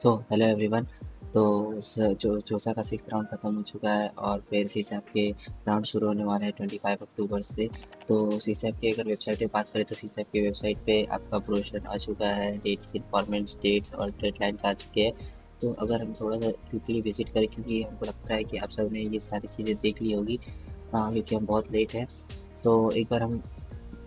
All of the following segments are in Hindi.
Hello everyone. तो जो जोसा का सिक्स राउंड ख़त्म हो चुका है और फिर सीसैप के राउंड शुरू होने वाले हैं 25 अक्टूबर से। तो सीसैप की अगर वेबसाइट पे बात करें तो सीसैप की वेबसाइट पे आपका ब्रोशर आ चुका है, डेट्स इन्फॉर्मेंट्स डेट्स और डेडलाइंस आ चुके हैं। तो अगर हम थोड़ा सा क्विकली विजिट करें, क्योंकि हमको लगता है कि आप सब ने ये सारी चीज़ें देख ली होगी, क्योंकि हम बहुत लेट हैं। तो एक बार हम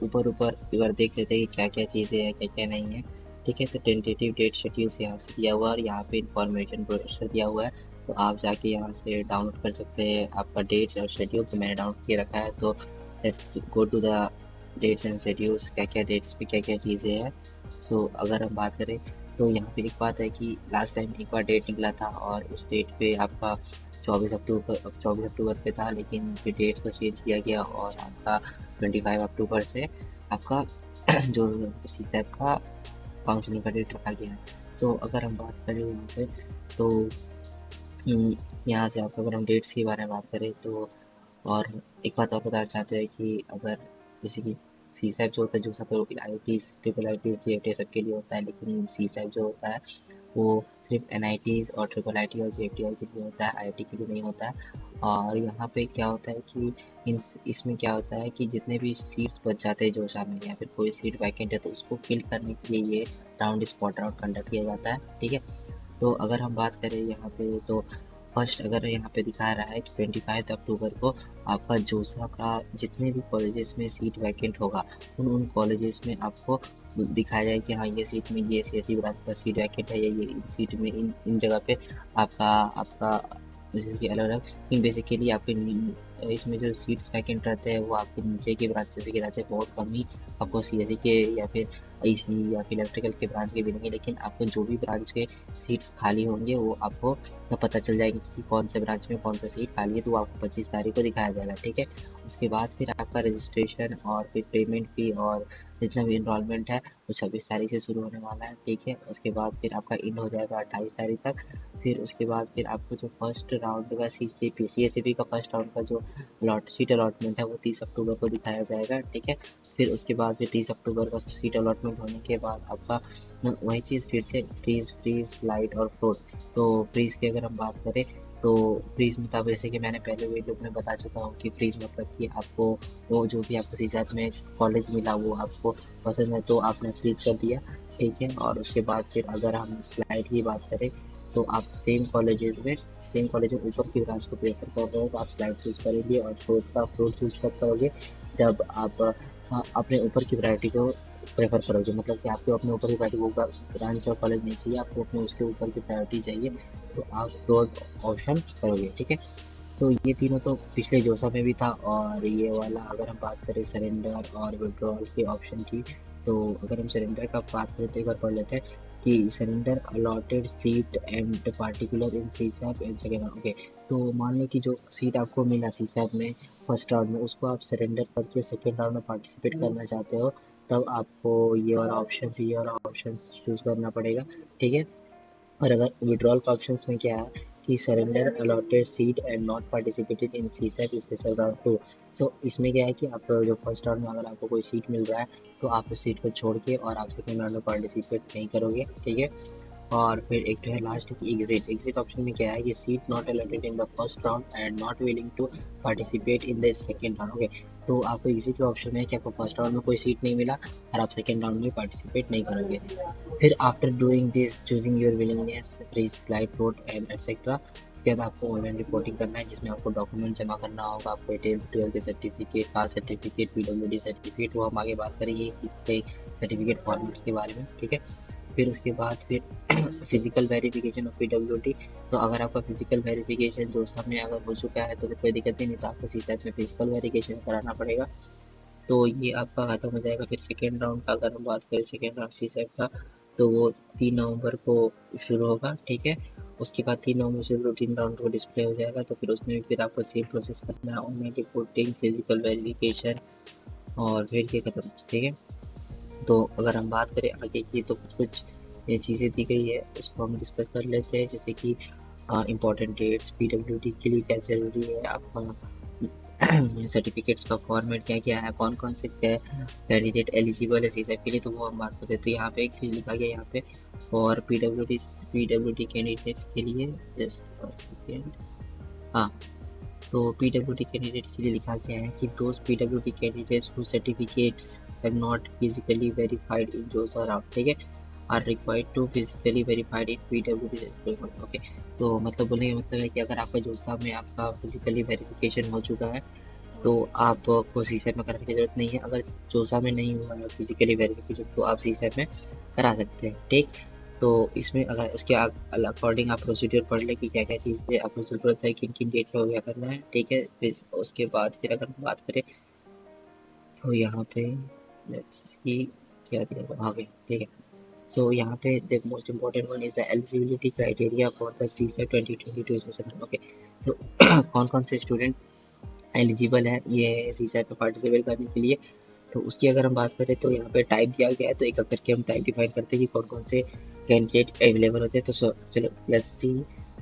ऊपर ऊपर एक बार देख लेते हैं कि क्या क्या चीज़ें हैं, क्या क्या नहीं है। ठीक है, तो टेंटेटिव डेट शेड्यूल्स यहाँ से दिया हुआ है और यहाँ पे इंफॉर्मेशन ब्रोशर दिया हुआ है। तो आप जाके यहाँ से डाउनलोड कर सकते हैं आपका डेट्स और शेड्यूल। तो मैंने डाउनलोड किए रखा है, तो let's go to the dates and schedules, क्या क्या डेट्स पे क्या क्या चीज़ें हैं। अगर हम बात करें तो यहाँ पे एक बात है कि लास्ट टाइम एक बार डेट निकला था और उस डेट पे आपका 24 अक्टूबर पे था, लेकिन फिर डेट्स को चेंज किया गया और आपका 25 अक्टूबर से आपका जो सीसैप का काउंसलिंग का डेट रखा गया है। अगर हम बात करें यहाँ पे तो यहाँ से आपको, अगर हम डेट्स के बारे में बात करें तो, और एक बात और बताना चाहते हैं कि अगर जैसे कि सीसैप जो होता है, जो सब I T triple I T G सबके लिए होता है, लेकिन सीसैप जो होता है वो सिर्फ एन आई टीज़ और ट्रिपल आई टी और जे टी आई के लिए होता है, आई आई टी के लिए नहीं होता है। और यहाँ पे क्या होता है कि इसमें क्या होता है कि जितने भी सीट्स बच जाते हैं जो शामिल, या फिर कोई सीट वैकेंट है तो उसको फिल करने के लिए ये राउंड स्पॉट राउंड कंडक्ट किया जाता है। ठीक है, तो अगर हम बात करें यहाँ पे तो फर्स्ट, अगर यहाँ पे दिखा रहा है कि 25 अक्टूबर को आपका जोसा का जितने भी कॉलेजेस में सीट वैकेंट होगा उन उन कॉलेजेस में आपको दिखाया जाए कि हाँ, ये सीट में ये ऐसी ब्रांच पर सीट वैकेंट है, या ये इन सीट में इन जगह पे आपका आपका जैसे कि अलग अलग, लेकिन बेसिकली आपके इसमें जो सीट्स वैकेंट रहते हैं वो आपके नीचे के ब्रांचेस के रहते हैं, बहुत कम ही आपको सी एस सी के या फिर आई सी या फिर इलेक्ट्रिकल के ब्रांच के मिलेंगे। लेकिन आपको जो भी ब्रांच के सीट्स खाली होंगे वो आपको पता चल जाएगी कि कौन से ब्रांच में कौन सा सीट खाली है, तो वो आपको 25 तारीख को दिखाया जाएगा। ठीक है, उसके बाद फिर आपका रजिस्ट्रेशन और फिर पेमेंट फी और जितना भी इनरोलमेंट है वो 26 तारीख से शुरू होने वाला है। ठीक है, उसके बाद फिर आपका इन हो जाएगा 28 तारीख तक। फिर उसके बाद फिर आपको जो फर्स्ट राउंड का सी एस सी पी का फर्स्ट राउंड का जो सीट अलॉटमेंट है वो 30 अक्टूबर को दिखाया जाएगा। ठीक है, फिर उसके बाद फिर 30 अक्टूबर का सीट अलॉटमेंट होने के बाद आपका वही चीज़ फिर से फ्रीज लाइट और फ्लोट। तो फ्रीज की अगर हम बात करें तो फ्रीज मतलब जैसे कि मैंने पहले वीडियो में बता चुका हूँ कि फ्रीज मतलब कि आपको वो जो भी आपको सीजन में कॉलेज मिला वो आपको पसंद है तो आपने फ्रीज कर दिया। ठीक है, और उसके बाद फिर अगर हम स्लाइड की बात करें तो आप सेम कॉलेज में ऊपर की ब्रांच को प्रेफर कर रहे हो तो आप स्लाइड चूज करेंगे, और फ्लोट चूज कर करोगे जब आप अपने ऊपर की वैरायटी को प्रेफर करोगे। मतलब कि आपको अपने ऊपर की वैरायटी वो ब्रांच और कॉलेज नहीं चाहिए, आपको अपने उसके ऊपर की प्रायोरिटी चाहिए, तो आप फ्लोट ऑप्शन करोगे। ठीक है, तो ये तीनों तो पिछले जोसा में भी था। और ये वाला अगर हम बात करें सरेंडर और विड्रॉल के ऑप्शन की, तो अगर हम सरेंडर का बात करें तो एक बार पढ़ लेते हैं कि surrender allotted seat and particular in CSAB and second round. Okay, तो मान लो कि जो सीट आपको मिला सीसैप में फर्स्ट राउंड में, उसको आप सरेंडर करके सेकेंड राउंड में पार्टिसिपेट करना चाहते हो, तब आपको ये वाला ऑप्शन चूज़ करना पड़ेगा। ठीक है, और अगर विड्रॉल का ऑप्शंस में क्या है कि surrender allotted seat and not participated in CSAB special round two. इसमें क्या है कि आप जो फर्स्ट राउंड में अगर आपको कोई सीट मिल रहा है तो आप उस सीट को छोड़ के और आप सेकेंड राउंड में पार्टिसिपेट नहीं करोगे। ठीक है, और फिर एक जो है लास्ट की एग्जिट ऑप्शन में क्या है कि seat not allotted in the first round and not willing to participate in the second round. Okay, तो आपको एग्जिट का ऑप्शन है कि आपको फर्स्ट राउंड में कोई सीट नहीं मिला और आप सेकेंड राउंड में पार्टिसिपेट नहीं करोगे। फिर after doing this choosing your willingness free slide road and etcetera, उसके बाद आपको ऑनलाइन रिपोर्टिंग करना है जिसमें आपको डॉक्यूमेंट जमा करना होगा, आपको 10th 12th के certificate, caste certificate, PWD certificate, वो हम आगे बात करेंगे कि कई सर्टिफिकेट फॉर्मेट्स के बारे में। ठीक है, फिर उसके बाद फिर फिजिकल वेरिफिकेशन ऑफ पीडब्ल्यूडी। तो अगर आपका फिजिकल वेरिफिकेशन जो समय अगर हो चुका है तो फिर कोई दिक्कत नहीं, तो आपको सीसैप में फिजिकल वेरिफिकेशन कराना पड़ेगा। तो ये आपका खत्म हो जाएगा। फिर सेकेंड राउंड का अगर हम बात करें, सेकेंड राउंड सीसैप का, तो वो 3 नवंबर को शुरू होगा। ठीक है, उसके बाद 3 नवंबर से रूटीन राउंड को डिस्प्ले हो जाएगा, तो फिर उसमें भी फिर आपको सेम प्रोसेस करना है, ऑनलाइन रिपोर्टिंग, फिजिकल वेरिफिकेशन और फिर ये खत्म। ठीक है, तो अगर हम बात करें आगे की तो कुछ कुछ ये चीज़ें दी गई है, उसको हम डिस्कस कर लेते हैं। जैसे कि इम्पोर्टेंट डेट्स, पीडब्ल्यूडी के लिए क्या ज़रूरी है, आपका सर्टिफिकेट्स का फॉर्मेट क्या क्या है, कौन कौन से कैंडिडेट एलिजिबल है सीसैप के लिए, तो वो हम बात करते हैं। तो यहाँ पे एक चीज़ लिखा गया, यहाँ पे और पीडब्ल्यूडी कैंडिडेट्स के लिए जस्ट सेकेंड, हाँ, तो पीडब्ल्यूडी कैंडिडेट्स के लिए लिखा गया है कि those PWD candidates who certificates have not physically verified in JoSAA round, ठीक है, are required to physically verified in PWD. Okay, तो मतलब बोलने का मतलब है कि अगर आपका जोसा में आपका फिजिकली वेरिफिकेशन हो चुका है तो आपको सीसैट में कराने की ज़रूरत नहीं है। अगर जोसा में नहीं हुआ है फिजिकली वेरिफिकेशन तो आप सीसैट में करा सकते हैं, ठीक। तो इसमें अगर उसके अकॉर्डिंग आप प्रोसीड्यूर पढ़ लें कि क्या क्या चीज़ें आपको ज़रूरत है, किन किन डेट में क्या करना है, ठीक है। फिर उसके बाद फिर अगर हम बात करें तो यहाँ पे लेट्स सी क्या दिया हुआ आगे, ठीक है। सो यहाँ पे the most important one is the eligibility criteria for the CSAT 2022 session. Okay, तो कौन कौन से स्टूडेंट एलिजिबल है ये सीसैट में पार्टिसिपेट करने के लिए, तो उसकी अगर हम बात करें तो यहाँ पे टाइप दिया गया है, तो एक करके हम टाइप डिफाइन करते हैं कि कौन कौन से कैंडिडेट अवेलेबल होते हैं। तो चलो let's see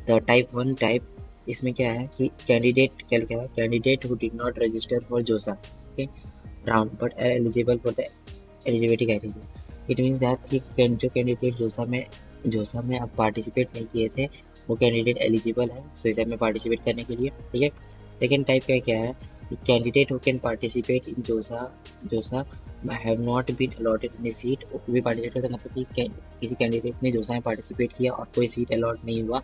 the type 1 type, इसमें क्या है कि कैंडिडेट क्या लिखा है, candidate who did not register for JoSAA, okay, round but eligible for the eligibility criteria. It means that कि जो कैंडिडेट जोसा में आप पार्टिसिपेट नहीं किए थे वो कैंडिडेट एलिजिबल है सीसैट में पार्टिसिपेट करने के लिए, ठीक है। सेकेंड टाइप का क्या है, candidate who can participate in जोसा have not been allotted in seat, भी पार्टिसिपेट करता है, मतलब कि किसी कैंडिडेट ने जोसा में पार्टिसिपेट किया और कोई सीट अलॉट नहीं हुआ,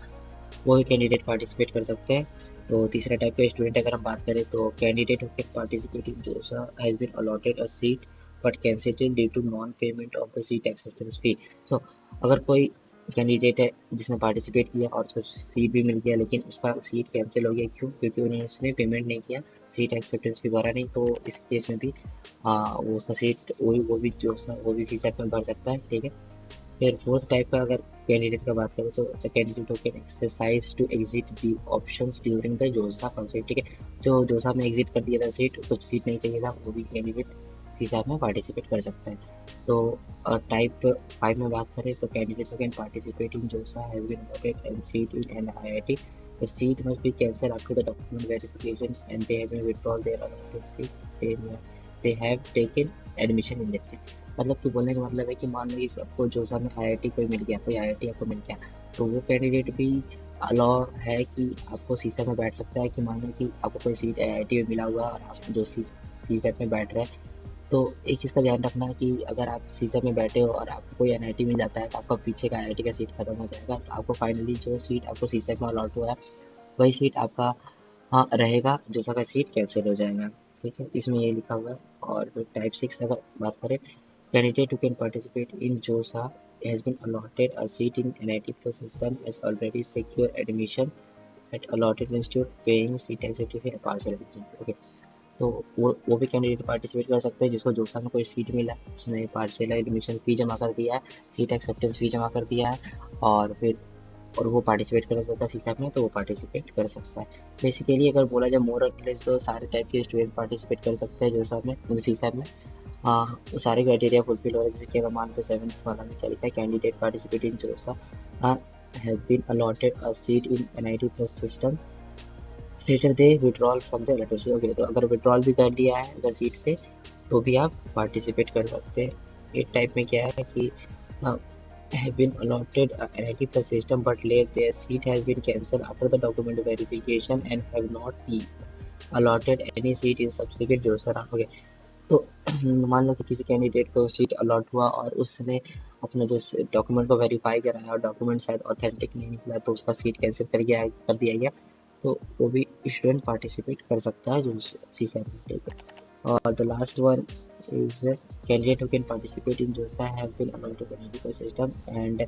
वो ही कैंडिडेट पार्टिसिपेट कर सकते हैं। तो तीसरा टाइप का स्टूडेंट अगर हम बात करें तो candidate who can participate in JoSAA has been allotted a seat but cancelled due to non payment of the seat acceptance fee. So अगर कोई कैंडिडेट है जिसने पार्टिसिपेट किया और उसको सीट भी मिल गया लेकिन उसका सीट कैंसिल हो गया, क्यों? क्योंकि उन्होंने उसने पेमेंट नहीं किया, सीट एक्सेप्टेंस फी भरा नहीं, तो इस केस में भी वो उसका सीट वो भी सीसैट में भर सकता है, ठीक है। फिर फोर्थ टाइप का अगर कैंडिडेट का बात करें तो the candidate can exercise to exit the options during the JoSAA concept, ठीक है। जो जोसा में एग्जिट कर दिया था सीट, कुछ सीट नहीं चाहिए था, वो भी कैंडिडेट सीसैट में पार्टिसिपेट कर सकता है। तो टाइप 5 में बात करें तो कैंडिडेट कैन पार्टिसिपेट इन जोसा have been allotted and seat in an IIT, the seat must be cancel after the document verification and they have been withdrawn their allotted seat, they have taken admission in that seat. मतलब कि बोलने का मतलब है कि मान लो कि आपको जोसा में आईआईटी कोई मिल गया, कोई आईआईटी आपको मिल गया, तो वो कैंडिडेट भी अलाउ है कि आपको सीसैट में बैठ सकता है। कि मान लो कि आपको कोई सीट आईआईटी में मिला हुआ और आप जो सीसैट में बैठ रहे हैं, तो एक चीज़ का ध्यान रखना है कि अगर आप सीसैट में बैठे हो और आपको कोई एनआईटी मिल जाता है तो आपका पीछे का आईआईटी का सीट खत्म हो जाएगा, तो आपको फाइनली जो सीट आपको सीसैट में अलॉट हुआ है वही सीट आपका हाँ रहेगा, जोसा का सीट कैंसिल हो जाएगा, ठीक है। इसमें ये लिखा हुआ है। और फिर टाइप 6 अगर बात करें, candidate who can participate in JOSA has been allotted a seat in NIT Plus system has already secured admission at allotted institute paying seat executive and partial admission, okay। तो वो भी कैंडिडेट पार्टिसिपेट कर सकते हैं जिसको जोसा में कोई सीट मिला, उसने पार्शियल एडमिशन फ़ी जमा कर दिया है, सीट एक्सेप्टेंस फ़ी जमा कर दिया है, और फिर और वो पार्टिसिपेट कर सकता है सीसैट में, तो वो पार्टिसिपेट कर सकता है। बेसिकली अगर बोला जाए मोर और लेस तो सारे टाइप के स्टूडेंट पार्टिसिपेट कर सकते हैं जोसा में, मतलब सीसैट में। हाँ, तो सारे क्राइटेरिया फुलफिल हो रहे हैं, जैसे कि अगर मान लो 7th वाला में क्या लिखा है, कैंडिडेट पार्टिसिपेट इन जोसा have been allotted a seat in NIT plus system letter they withdrawal from the electricity, okay. तो अगर विड्रॉल भी कर लिया है अगर सीट से तो भी आप पार्टिसिपेट कर सकते हैं। एक टाइप में क्या है कि have been allotted a NIT plus system but late their seat has been cancelled after the document verification and have not been allotted any seat in subsequent JOSA round, okay। तो मान लो कि किसी कैंडिडेट को सीट अलॉट हुआ और उसने अपना जो डॉक्यूमेंट को वेरीफाई कराया और डॉक्यूमेंट शायद ऑथेंटिक नहीं निकला तो उसका सीट कैंसिल कर दिया गया, तो वो भी स्टूडेंट पार्टिसिपेट कर सकता है जो सीसैट में, ठीक है। और the last one is candidate who can participate in JOSA have been allowed to the medical system and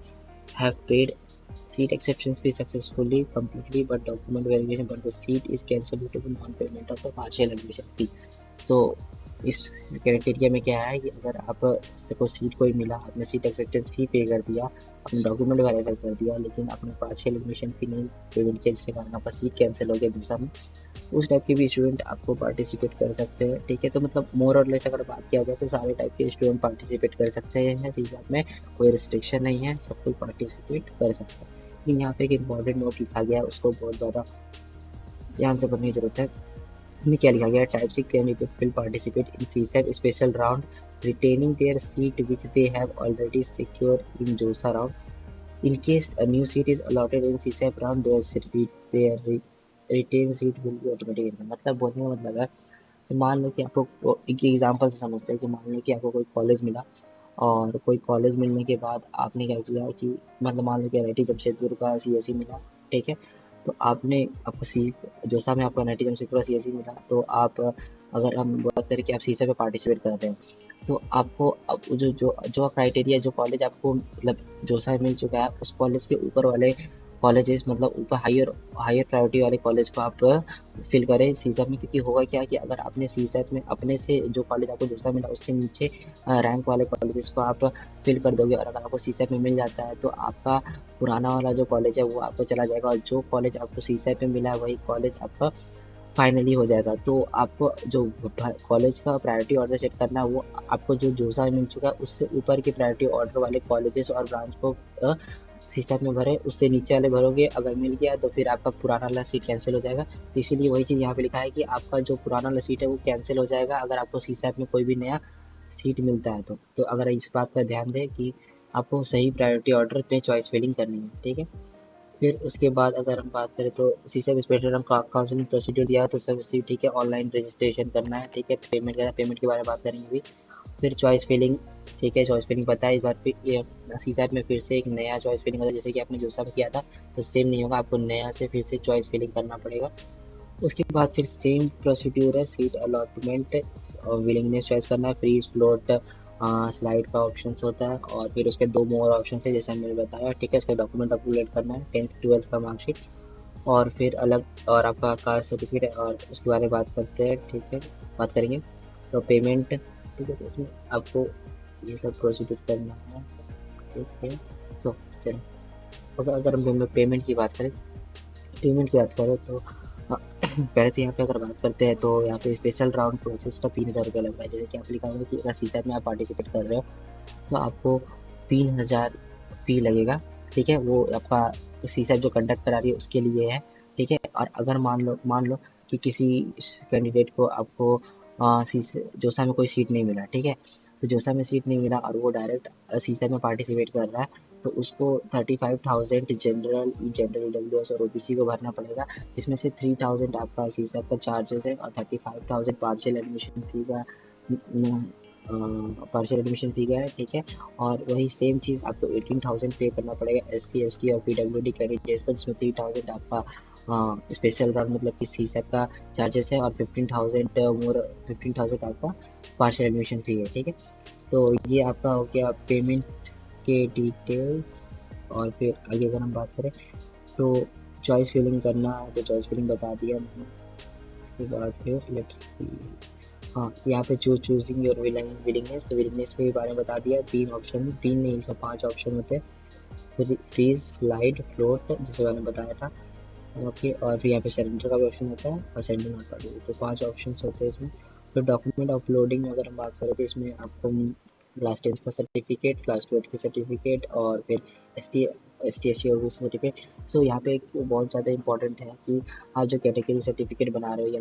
have paid seat acceptance fee successfully completely but document verification but the seat is cancelled due to non-payment of the partial admission fee। तो इस क्राइटेरिया में क्या है कि अगर आप को सीट कोई मिला, आपने सीट एक्सेप्टेंस फी पे कर दिया, अपने डॉक्यूमेंट वेरीफाई कर दिया, लेकिन आपने पार्शियल एडमिशन फी नहीं पेमेंट किया जिससे कारण आपका सीट कैंसिल हो गया दूसरा में, उस टाइप के भी स्टूडेंट आपको पार्टिसिपेट कर सकते हैं, ठीक है। तो मतलब मोर और लेस अगर बात किया जाए तो सारे टाइप के स्टूडेंट पार्टिसिपेट कर सकते हैं सीसैट में, कोई रिस्ट्रिक्शन नहीं है, सब कोई पार्टिसिपेट कर सकता है। लेकिन यहाँ पे एक इंपॉर्टेंट नोट लिखा गया है, उसको बहुत ज़्यादा ध्यान से पढ़ने की जरूरत है। इसमें क्या लिखा गया, type 6 candidate will participate in CSAB special round retaining their seat which they have already secure in JoSAA round in case a new seat is allotted in CSAP round, their retain seat will be automatically, मतलब बोलने का मतलब है कि मान लो कि आपको एक एग्जांपल से समझते हैं कि मान लो कि आपको कोई कॉलेज मिला, और कोई कॉलेज मिलने के बाद आपने क्या किया कि मतलब मान लो कि NIT जमशेदपुर का CSE मिला, ठीक है। तो आपको सी जोसा में आपको NIT जमशेदपुर का CSE मिला, तो आप अगर हम बात करें कि आप सीसा पे पार्टिसिपेट कर रहे हैं, तो आपको अब जो जो जो क्राइटेरिया, जो कॉलेज आपको मतलब जोसा में मिल चुका है, उस कॉलेज के ऊपर वाले कॉलेजेस, मतलब ऊपर हायर हायर प्रायोरिटी वाले कॉलेज को आप फिल करें सीसा में, क्योंकि होगा क्या कि अगर आपने सीसा में अपने से जो कॉलेज आपको जोसा मिला उससे नीचे रैंक वाले कॉलेजेस को आप फिल कर दोगे, और अगर आपको सीसेट में मिल जाता है तो आपका पुराना वाला जो कॉलेज है वो आपको चला जाएगा, और जो कॉलेज आपको सीसेट में मिला है वही कॉलेज आपका फाइनली हो जाएगा। तो आपको जो कॉलेज का प्रायोरिटी ऑर्डर सेट करना है वो आपको जो जोसा में मिल चुका है उससे ऊपर के प्रायोरिटी ऑर्डर वाले कॉलेजेस और ब्रांच को सीसेट में भरे, उससे नीचे वाले भरोगे, अगर मिल गया तो फिर आपका पुराना वाला सीट कैंसिल हो जाएगा। तो इसीलिए वही चीज़ यहाँ पे लिखा है कि आपका जो पुराना वाला सीट है वो कैंसिल हो जाएगा अगर आपको सीसेट में कोई भी नया सीट मिलता है तो अगर इस बात का ध्यान दें कि आपको सही प्रायोरिटी ऑर्डर पे चॉइस फिलिंग करनी है, ठीक है। फिर उसके बाद अगर हम बात करें तो सीसा स्पेशल हम काउंसलिंग प्रोसीड्यूर दिया तो सब ठीक है, ऑनलाइन रजिस्ट्रेशन करना है, ठीक है। पेमेंट करना है, पेमेंट के बारे में बात करेंगे अभी। फिर चॉइस फिलिंग, ठीक है, चॉइस फिलिंग पता है। इस बार फिर ये सीसा में फिर से एक नया चॉइस फिलिंग होता है, जैसे कि आपने जो सब किया था तो सेम नहीं होगा, आपको नया से फिर से चॉइस फिलिंग करना पड़ेगा। उसके बाद फिर सेम प्रोसीड्यूर है, सीट अलॉटमेंट और विलिंगनेस चॉइस करना है, फ्रीज फ्लोट स्लाइड का ऑप्शन होता है, और फिर उसके दो मोर ऑप्शन है जैसे मैंने बताया, ठीक है। इसका डॉक्यूमेंट अपलोड करना है, 10th 12th का मार्कशीट, और फिर अलग और आपका कास्ट सर्टिफिकेट है, और उसके बारे में बात करते हैं, ठीक है, बात करेंगे। तो पेमेंट, ठीक है, तो इसमें आपको ये सब प्रोसीड्यूर करना है, ठीक है। तो चलो, अगर हम पेमेंट की बात करें, तो पहले तो यहाँ पे अगर बात करते हैं तो यहाँ पे स्पेशल राउंड प्रोसेस का 3,000 रुपये लग रहा है, जैसे कि आप लिखा हुआ है कि अगर सीसेट में आप पार्टिसिपेट कर रहे हो तो आपको 3,000 फी लगेगा, ठीक है। वो आपका सीसेट जो कंडक्ट करा रही है उसके लिए है, ठीक है। और अगर मान लो कि किसी कैंडिडेट को आपको जोसा में कोई सीट नहीं मिला, ठीक है। तो जोसा में सीट नहीं मिला और वो डायरेक्ट सीसेट में पार्टिसिपेट कर रहा है, तो उसको 35,000 जनरल EWS और OBC को भरना पड़ेगा, जिसमें से 3,000 आपका सीसेट का चार्जेस है, और 35,000 पार्शियल एडमिशन फी का है, ठीक है। और वही सेम चीज़ आपको 18,000 पे करना पड़ेगा SC ST और PWD कैंडिडेट्स पर, जिसमें 3,000 आपका स्पेशल राउंड मतलब कि सीसेट का चार्जेस है, और 15,000 आपका पार्शियल एडमिशन फी है, ठीक है। तो ये आपका हो गया पेमेंट के डिटेल्स। और फिर आगे अगर हम बात करें तो चॉइस फिलिंग करना, तो चॉइस फिलिंग बता दिया मैंने। उसके बाद फिर लेट्स सी, हाँ, यहाँ पे चूजिंग योर विलिंगनेस, तो विलिंगनेस के बारे में बता दिया। तीन नहीं, इसमें 5 ऑप्शन होते हैं। फिर फ्रीज, स्लाइड, फ्लोट, जैसे मैंने बताया था, ओके। और फिर यहाँ पे सरेंडर का भी ऑप्शन होता है और सेंडिंग आउट का भी, तो 5 ऑप्शन होते हैं इसमें। फिर डॉक्यूमेंट अपलोडिंग में अगर हम बात करें तो इसमें आपको क्लास 10th का सर्टिफिकेट, क्लास 12th का सर्टिफिकेट, और फिर ST SC OBC सर्टिफिकेट। सो यहाँ पे एक बहुत ज़्यादा इंपॉर्टेंट है कि आप जो कैटेगरी सर्टिफिकेट बना रहे हो या